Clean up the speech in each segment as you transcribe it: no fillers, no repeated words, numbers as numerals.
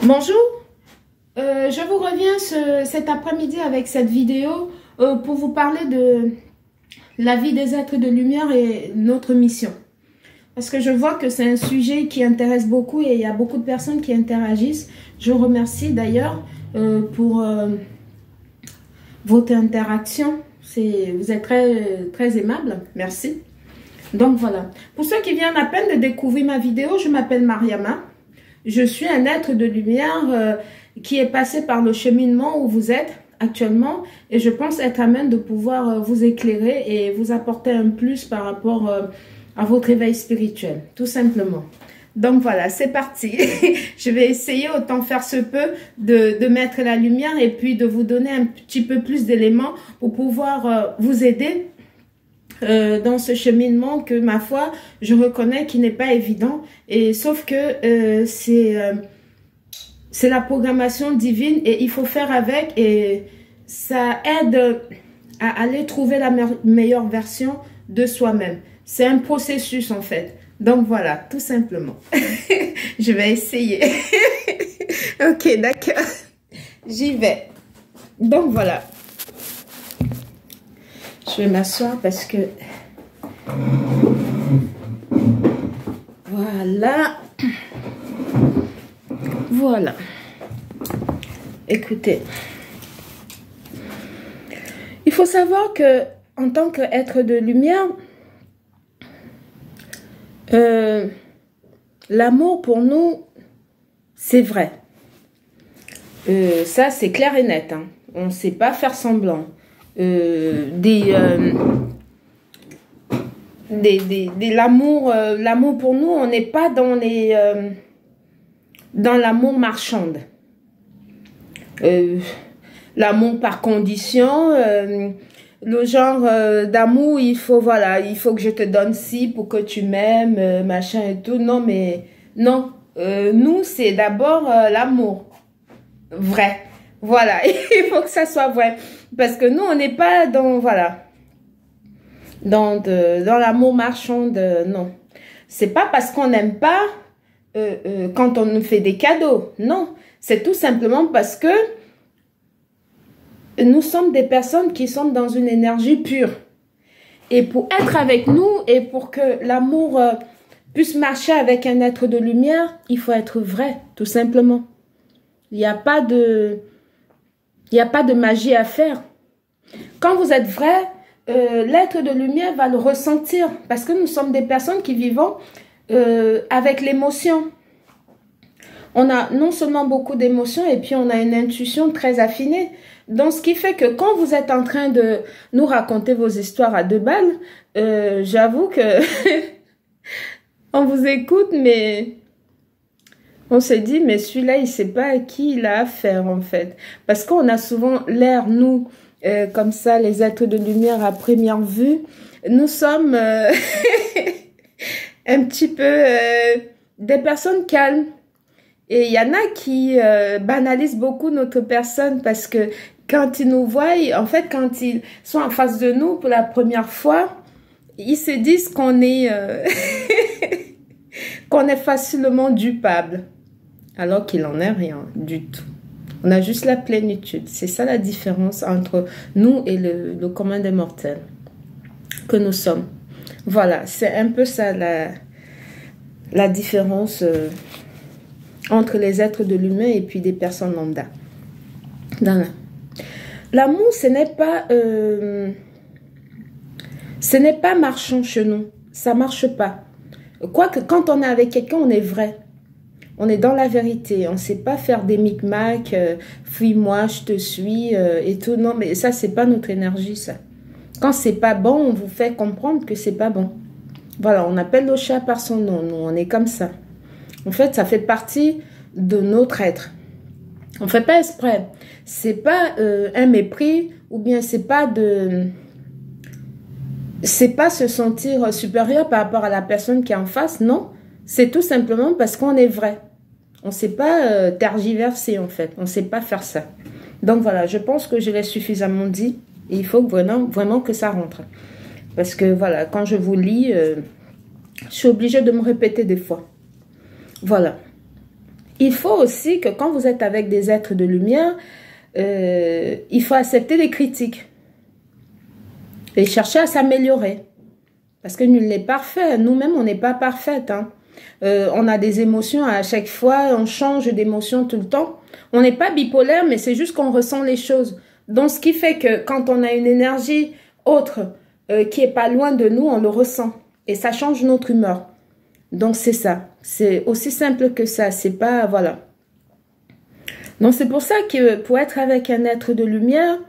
Bonjour, je vous reviens cet après-midi avec cette vidéo pour vous parler de la vie des êtres de lumière et notre mission. Parce que je vois que c'est un sujet qui intéresse beaucoup et il y a beaucoup de personnes qui interagissent. Je vous remercie d'ailleurs pour votre interaction. Vous êtes très aimable, merci. Donc voilà, pour ceux qui viennent à peine de découvrir ma vidéo, je m'appelle Mariama. Je suis un être de lumière qui est passé par le cheminement où vous êtes actuellement et je pense être à même de pouvoir vous éclairer et vous apporter un plus par rapport à votre éveil spirituel, tout simplement. Donc voilà, c'est parti. Je vais essayer autant faire se peut de mettre la lumière et puis de vous donner un petit peu plus d'éléments pour pouvoir vous aider dans ce cheminement que, ma foi, je reconnais qu'il n'est pas évident. Et sauf que c'est la programmation divine et il faut faire avec et ça aide à aller trouver la meilleure version de soi-même. C'est un processus en fait. Donc voilà, tout simplement. Je vais essayer. Ok, d'accord. J'y vais. Donc voilà. Je vais m'asseoir parce que... Voilà. Voilà. Écoutez. Il faut savoir que en tant qu'être de lumière, l'amour pour nous, c'est vrai. Ça, c'est clair et net. Hein. On ne sait pas faire semblant. L'amour pour nous, on n'est pas dans l'amour marchande. L'amour par condition, le genre d'amour, il faut que je te donne ci pour que tu m'aimes, machin et tout. Non, mais non. Nous, c'est d'abord l'amour vrai. Voilà, il faut que ça soit vrai. Parce que nous, on n'est pas dans, voilà, dans l'amour marchand, non. C'est pas parce qu'on n'aime pas quand on nous fait des cadeaux. Non, c'est tout simplement parce que nous sommes des personnes qui sont dans une énergie pure. Et pour être avec nous et pour que l'amour puisse marcher avec un être de lumière, il faut être vrai, tout simplement. Il n'y a pas de magie à faire. Quand vous êtes vrai, l'être de lumière va le ressentir parce que nous sommes des personnes qui vivons avec l'émotion. On a non seulement beaucoup d'émotions et puis on a une intuition très affinée. Donc, ce qui fait que quand vous êtes en train de nous raconter vos histoires à 2 balles, j'avoue que on vous écoute, mais on se dit, mais celui-là, il ne sait pas à qui il a affaire, en fait. Parce qu'on a souvent l'air, nous, comme ça, les êtres de lumière à première vue, nous sommes un petit peu des personnes calmes. Et il y en a qui banalisent beaucoup notre personne parce que quand ils nous voient, en fait, quand ils sont en face de nous pour la première fois, ils se disent qu'on est, qu'on est facilement dupable. Alors qu'il n'en est rien du tout. On a juste la plénitude. C'est ça la différence entre nous et le commun des mortels que nous sommes. Voilà, c'est un peu ça la différence entre les êtres de l'humain et puis des personnes lambda. L'amour, ce n'est pas marchand chez nous. Ça ne marche pas. Quoique, quand on est avec quelqu'un, on est vrai. On est dans la vérité. On ne sait pas faire des micmacs, fuis-moi, je te suis et tout. Non, mais ça, c'est pas notre énergie, ça. Quand c'est pas bon, on vous fait comprendre que c'est pas bon. Voilà, on appelle le chat par son nom. Nous, on est comme ça. En fait, ça fait partie de notre être. On ne fait pas exprès. C'est pas un mépris ou bien c'est pas se sentir supérieur par rapport à la personne qui est en face. Non, c'est tout simplement parce qu'on est vrai. On ne sait pas tergiverser en fait. On ne sait pas faire ça. Donc voilà, je pense que je l'ai suffisamment dit. Et il faut vraiment que ça rentre. Parce que voilà, quand je vous lis, je suis obligée de me répéter des fois. Voilà. il faut aussi que quand vous êtes avec des êtres de lumière, il faut accepter les critiques et chercher à s'améliorer. Parce que nul n'est parfait. Nous-mêmes, on n'est pas parfaite. Hein. On a des émotions à chaque fois. On change d'émotion tout le temps. On n'est pas bipolaire, mais c'est juste qu'on ressent les choses. Donc, ce qui fait que quand on a une énergie autre qui est pas loin de nous, on le ressent. Et ça change notre humeur. Donc, c'est ça. C'est aussi simple que ça. C'est pas... Voilà. Donc, c'est pour ça que pour être avec un être de lumière,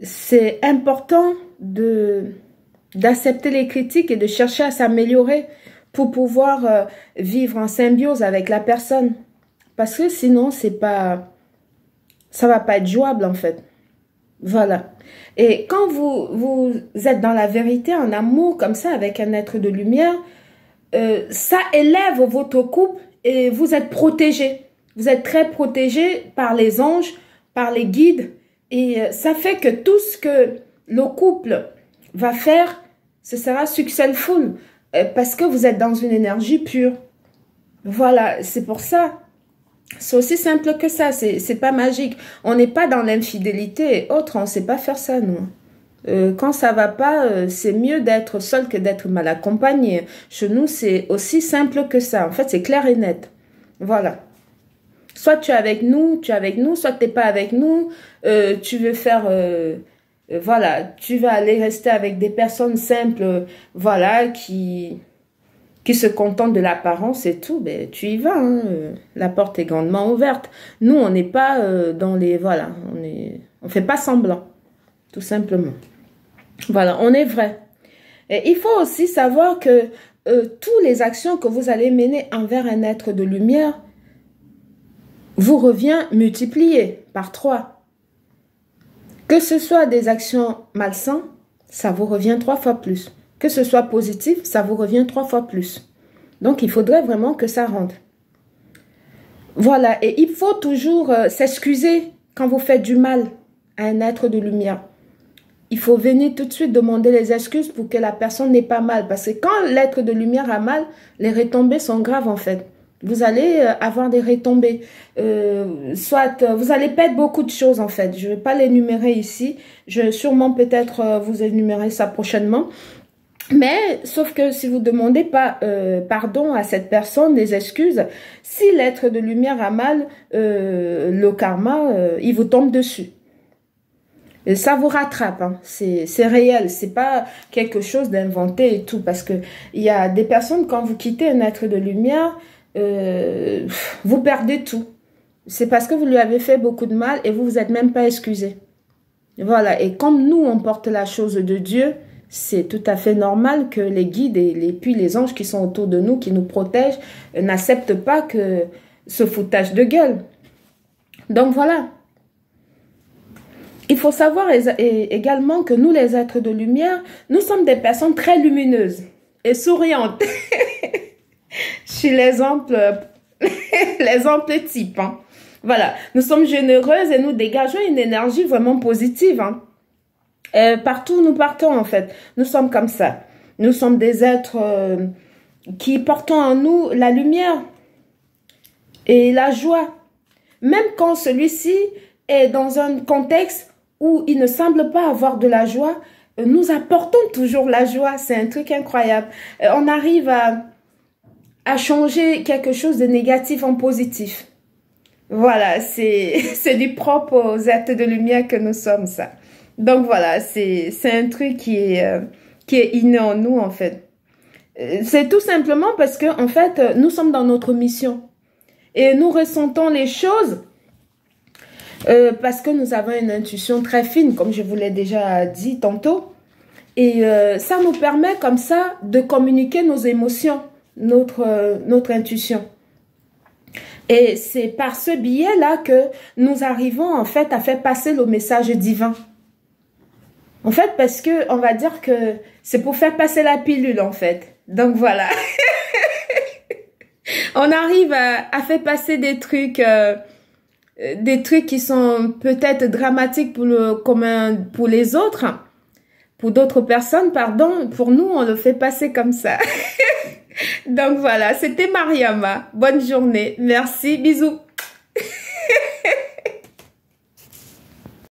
c'est important d'accepter les critiques et de chercher à s'améliorer pour pouvoir vivre en symbiose avec la personne. Parce que sinon, ça va pas être jouable en fait. Voilà. Et quand vous êtes dans la vérité, en amour, comme ça, avec un être de lumière, ça élève votre couple et vous êtes protégé. Vous êtes très protégé par les anges, par les guides. Et ça fait que tout ce que le couple va faire, ce sera successful. Parce que vous êtes dans une énergie pure. Voilà, c'est pour ça. C'est aussi simple que ça, c'est pas magique. On n'est pas dans l'infidélité et autres, on sait pas faire ça, nous. Quand ça va pas, c'est mieux d'être seul que d'être mal accompagné. Chez nous, c'est aussi simple que ça. En fait, c'est clair et net. Voilà. Soit tu es avec nous, soit tu n'es pas avec nous. Tu veux faire... voilà, tu vas aller rester avec des personnes simples, voilà, qui se contentent de l'apparence et tout, ben, tu y vas, hein, la porte est grandement ouverte. Nous, on n'est pas dans les... Voilà, on fait pas semblant, tout simplement. Voilà, on est vrai. Et il faut aussi savoir que toutes les actions que vous allez mener envers un être de lumière vous revient multiplié par 3. Que ce soit des actions malsaines, ça vous revient 3 fois plus. Que ce soit positif, ça vous revient 3 fois plus. Donc, il faudrait vraiment que ça rentre. Voilà, et il faut toujours s'excuser quand vous faites du mal à un être de lumière. Il faut venir tout de suite demander les excuses pour que la personne n'ait pas mal. Parce que quand l'être de lumière a mal, les retombées sont graves en fait. Vous allez avoir des retombées. Soit vous allez perdre beaucoup de choses en fait. Je ne vais pas l'énumérer ici. Je vais sûrement peut-être vous énumérer ça prochainement. Mais, sauf que si vous ne demandez pas pardon à cette personne, des excuses, si l'être de lumière a mal, le karma, il vous tombe dessus. Et ça vous rattrape, hein. C'est réel, c'est pas quelque chose d'inventé et tout. Parce que il y a des personnes, quand vous quittez un être de lumière, vous perdez tout. C'est parce que vous lui avez fait beaucoup de mal et vous vous êtes même pas excusé. Voilà, et comme nous, on porte la chose de Dieu, c'est tout à fait normal que les guides et puis les anges qui sont autour de nous, qui nous protègent, n'acceptent pas que ce foutage de gueule. Donc voilà. Il faut savoir également que nous, les êtres de lumière, nous sommes des personnes très lumineuses et souriantes. Je suis l'exemple type. Hein. Voilà, nous sommes généreuses et nous dégageons une énergie vraiment positive. Hein. Partout où nous partons, en fait, nous sommes comme ça. Nous sommes des êtres qui portons en nous la lumière et la joie. Même quand celui-ci est dans un contexte où il ne semble pas avoir de la joie, nous apportons toujours la joie. C'est un truc incroyable. On arrive à changer quelque chose de négatif en positif. Voilà, c'est du propre aux êtres de lumière que nous sommes, ça. Donc voilà, c'est un truc qui est inné en nous, en fait. C'est tout simplement parce que, en fait, nous sommes dans notre mission. Et nous ressentons les choses parce que nous avons une intuition très fine, comme je vous l'ai déjà dit tantôt. Et ça nous permet comme ça de communiquer nos émotions, notre intuition. Et c'est par ce biais-là que nous arrivons en fait à faire passer le message divin. En fait, parce que on va dire que c'est pour faire passer la pilule en fait. Donc voilà. On arrive à faire passer des trucs qui sont peut-être dramatiques pour les autres, Pour d'autres personnes, pardon, pour nous, on le fait passer comme ça. Donc voilà, c'était Mariama. Bonne journée. Merci, bisous.